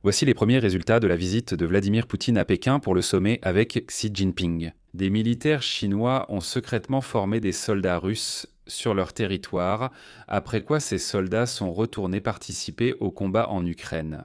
Voici les premiers résultats de la visite de Vladimir Poutine à Pékin pour le sommet avec Xi Jinping. Des militaires chinois ont secrètement formé des soldats russes sur leur territoire, après quoi ces soldats sont retournés participer au combat en Ukraine.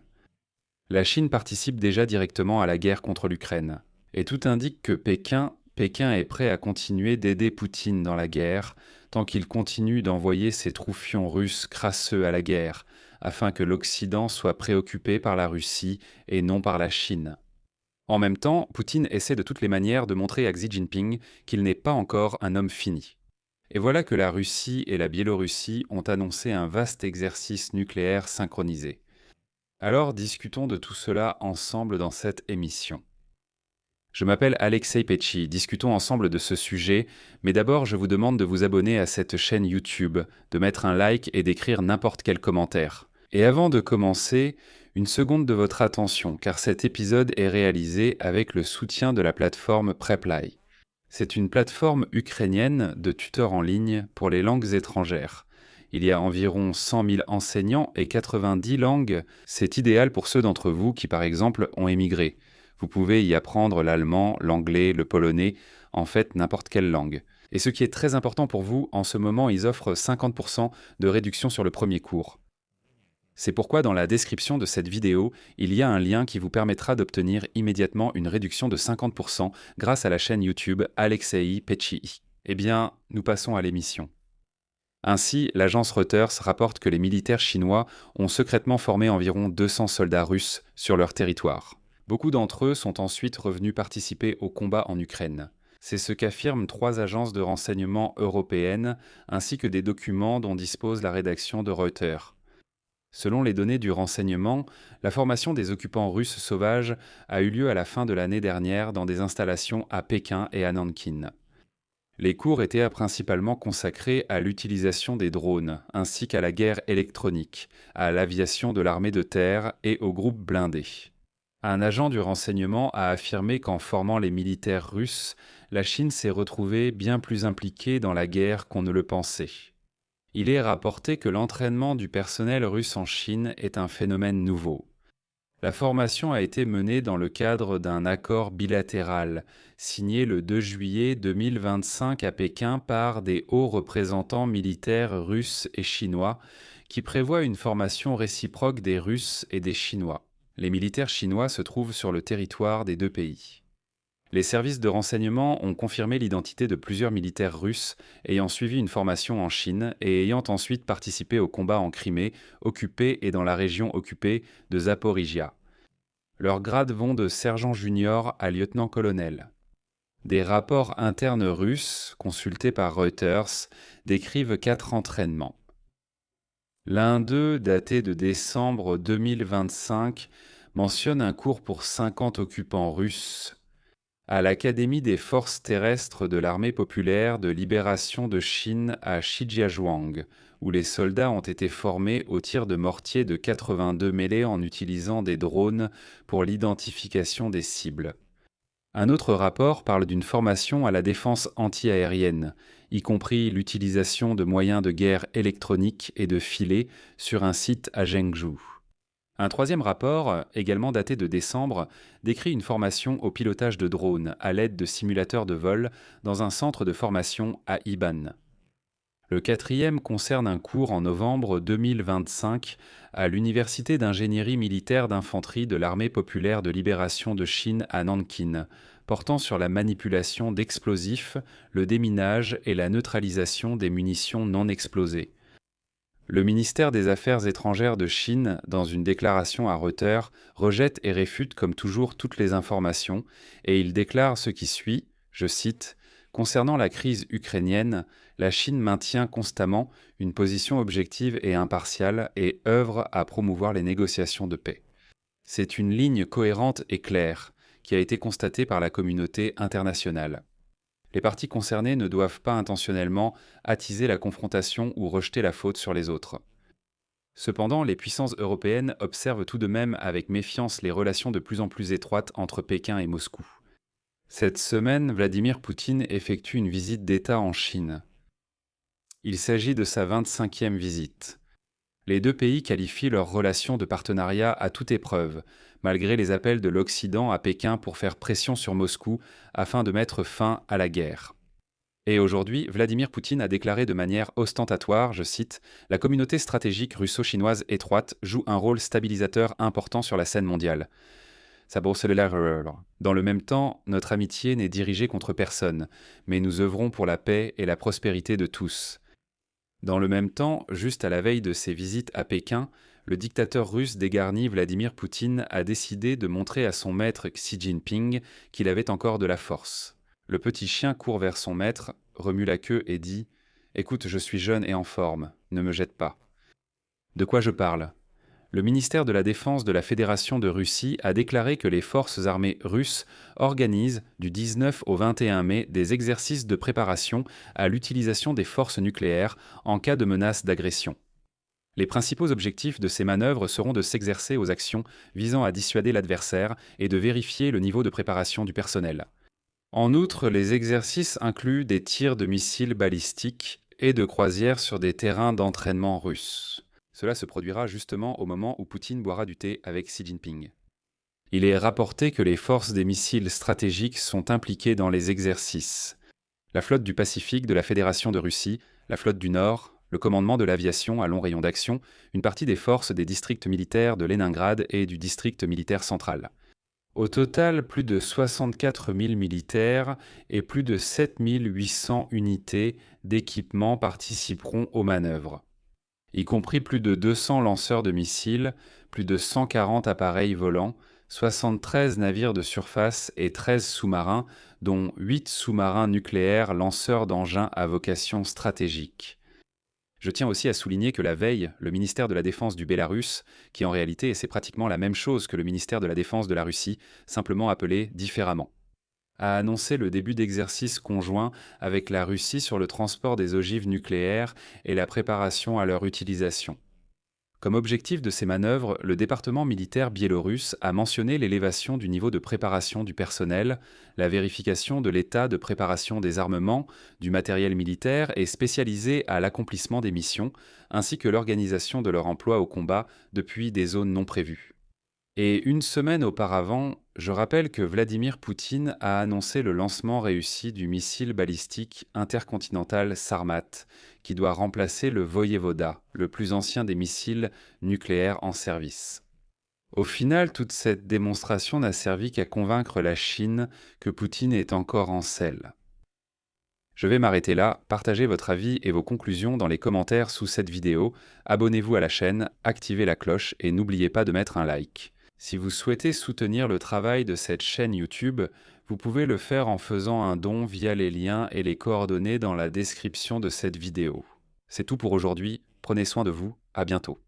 La Chine participe déjà directement à la guerre contre l'Ukraine. Et tout indique que Pékin est prêt à continuer d'aider Poutine dans la guerre, tant qu'il continue d'envoyer ses troufions russes crasseux à la guerre, afin que l'Occident soit préoccupé par la Russie et non par la Chine. En même temps, Poutine essaie de toutes les manières de montrer à Xi Jinping qu'il n'est pas encore un homme fini. Et voilà que la Russie et la Biélorussie ont annoncé un vaste exercice nucléaire synchronisé. Alors discutons de tout cela ensemble dans cette émission. Je m'appelle Alexei Petchy, discutons ensemble de ce sujet, mais d'abord je vous demande de vous abonner à cette chaîne YouTube, de mettre un like et d'écrire n'importe quel commentaire. Et avant de commencer, une seconde de votre attention, car cet épisode est réalisé avec le soutien de la plateforme Preply. C'est une plateforme ukrainienne de tuteurs en ligne pour les langues étrangères. Il y a environ 100 000 enseignants et 90 langues. C'est idéal pour ceux d'entre vous qui, par exemple, ont émigré. Vous pouvez y apprendre l'allemand, l'anglais, le polonais, en fait n'importe quelle langue. Et ce qui est très important pour vous, en ce moment, ils offrent 50% de réduction sur le premier cours. C'est pourquoi dans la description de cette vidéo, il y a un lien qui vous permettra d'obtenir immédiatement une réduction de 50% grâce à la chaîne YouTube Alexei Petchy. Eh bien, nous passons à l'émission. Ainsi, l'agence Reuters rapporte que les militaires chinois ont secrètement formé environ 200 soldats russes sur leur territoire. Beaucoup d'entre eux sont ensuite revenus participer au combat en Ukraine. C'est ce qu'affirment 3 agences de renseignement européennes, ainsi que des documents dont dispose la rédaction de Reuters. Selon les données du renseignement, la formation des occupants russes sauvages a eu lieu à la fin de l'année dernière dans des installations à Pékin et à Nankin. Les cours étaient principalement consacrés à l'utilisation des drones, ainsi qu'à la guerre électronique, à l'aviation de l'armée de terre et aux groupes blindés. Un agent du renseignement a affirmé qu'en formant les militaires russes, la Chine s'est retrouvée bien plus impliquée dans la guerre qu'on ne le pensait. Il est rapporté que l'entraînement du personnel russe en Chine est un phénomène nouveau. La formation a été menée dans le cadre d'un accord bilatéral, signé le 2 juillet 2025 à Pékin par des hauts représentants militaires russes et chinois, qui prévoit une formation réciproque des Russes et des Chinois. Les militaires chinois se trouvent sur le territoire des deux pays. Les services de renseignement ont confirmé l'identité de plusieurs militaires russes ayant suivi une formation en Chine et ayant ensuite participé au combat en Crimée, occupée et dans la région occupée de Zaporijia. Leurs grades vont de sergent junior à lieutenant-colonel. Des rapports internes russes, consultés par Reuters, décrivent 4 entraînements. L'un d'eux, daté de décembre 2025, mentionne un cours pour 50 occupants russes à l'Académie des forces terrestres de l'Armée populaire de libération de Chine à Shijiazhuang, où les soldats ont été formés au tir de mortier de 82 mêlées en utilisant des drones pour l'identification des cibles. Un autre rapport parle d'une formation à la défense antiaérienne, y compris l'utilisation de moyens de guerre électroniques et de filets sur un site à Zhengzhou. Un troisième rapport, également daté de décembre, décrit une formation au pilotage de drones à l'aide de simulateurs de vol dans un centre de formation à Iban. Le quatrième concerne un cours en novembre 2025 à l'Université d'ingénierie militaire d'infanterie de l'Armée populaire de libération de Chine à Nankin, portant sur la manipulation d'explosifs, le déminage et la neutralisation des munitions non explosées. Le ministère des Affaires étrangères de Chine, dans une déclaration à Reuters, rejette et réfute comme toujours toutes les informations, et il déclare ce qui suit, je cite, « Concernant la crise ukrainienne, la Chine maintient constamment une position objective et impartiale et œuvre à promouvoir les négociations de paix. C'est une ligne cohérente et claire qui a été constatée par la communauté internationale. Les parties concernées ne doivent pas intentionnellement attiser la confrontation ou rejeter la faute sur les autres. Cependant, les puissances européennes observent tout de même avec méfiance les relations de plus en plus étroites entre Pékin et Moscou. Cette semaine, Vladimir Poutine effectue une visite d'État en Chine. Il s'agit de sa 25e visite. Les deux pays qualifient leur relation de partenariat à toute épreuve, malgré les appels de l'Occident à Pékin pour faire pression sur Moscou afin de mettre fin à la guerre. Et aujourd'hui, Vladimir Poutine a déclaré de manière ostentatoire, je cite, « La communauté stratégique russo-chinoise étroite joue un rôle stabilisateur important sur la scène mondiale. » Dans le même temps, notre amitié n'est dirigée contre personne, mais nous œuvrons pour la paix et la prospérité de tous. Dans le même temps, juste à la veille de ses visites à Pékin, le dictateur russe dégarni Vladimir Poutine a décidé de montrer à son maître Xi Jinping qu'il avait encore de la force. Le petit chien court vers son maître, remue la queue et dit « Écoute, je suis jeune et en forme, ne me jette pas. » De quoi je parle ? Le ministère de la Défense de la Fédération de Russie a déclaré que les forces armées russes organisent du 19 au 21 mai des exercices de préparation à l'utilisation des forces nucléaires en cas de menace d'agression. Les principaux objectifs de ces manœuvres seront de s'exercer aux actions visant à dissuader l'adversaire et de vérifier le niveau de préparation du personnel. En outre, les exercices incluent des tirs de missiles balistiques et de croisières sur des terrains d'entraînement russes. Cela se produira justement au moment où Poutine boira du thé avec Xi Jinping. Il est rapporté que les forces des missiles stratégiques sont impliquées dans les exercices. La flotte du Pacifique de la Fédération de Russie, la flotte du Nord, le commandement de l'aviation à long rayon d'action, une partie des forces des districts militaires de Leningrad et du district militaire central. Au total, plus de 64 000 militaires et plus de 7 800 unités d'équipement participeront aux manœuvres, y compris plus de 200 lanceurs de missiles, plus de 140 appareils volants, 73 navires de surface et 13 sous-marins, dont 8 sous-marins nucléaires lanceurs d'engins à vocation stratégique. Je tiens aussi à souligner que la veille, le ministère de la Défense du Bélarus, qui en réalité c'est pratiquement la même chose que le ministère de la Défense de la Russie, simplement appelé différemment, a annoncé le début d'exercices conjoints avec la Russie sur le transport des ogives nucléaires et la préparation à leur utilisation. Comme objectif de ces manœuvres, le département militaire biélorusse a mentionné l'élévation du niveau de préparation du personnel, la vérification de l'état de préparation des armements, du matériel militaire et spécialisé à l'accomplissement des missions, ainsi que l'organisation de leur emploi au combat depuis des zones non prévues. Et une semaine auparavant, je rappelle que Vladimir Poutine a annoncé le lancement réussi du missile balistique intercontinental Sarmat, qui doit remplacer le Voyevoda, le plus ancien des missiles nucléaires en service. Au final, toute cette démonstration n'a servi qu'à convaincre la Chine que Poutine est encore en selle. Je vais m'arrêter là, partagez votre avis et vos conclusions dans les commentaires sous cette vidéo, abonnez-vous à la chaîne, activez la cloche et n'oubliez pas de mettre un like. Si vous souhaitez soutenir le travail de cette chaîne YouTube, vous pouvez le faire en faisant un don via les liens et les coordonnées dans la description de cette vidéo. C'est tout pour aujourd'hui, prenez soin de vous, à bientôt.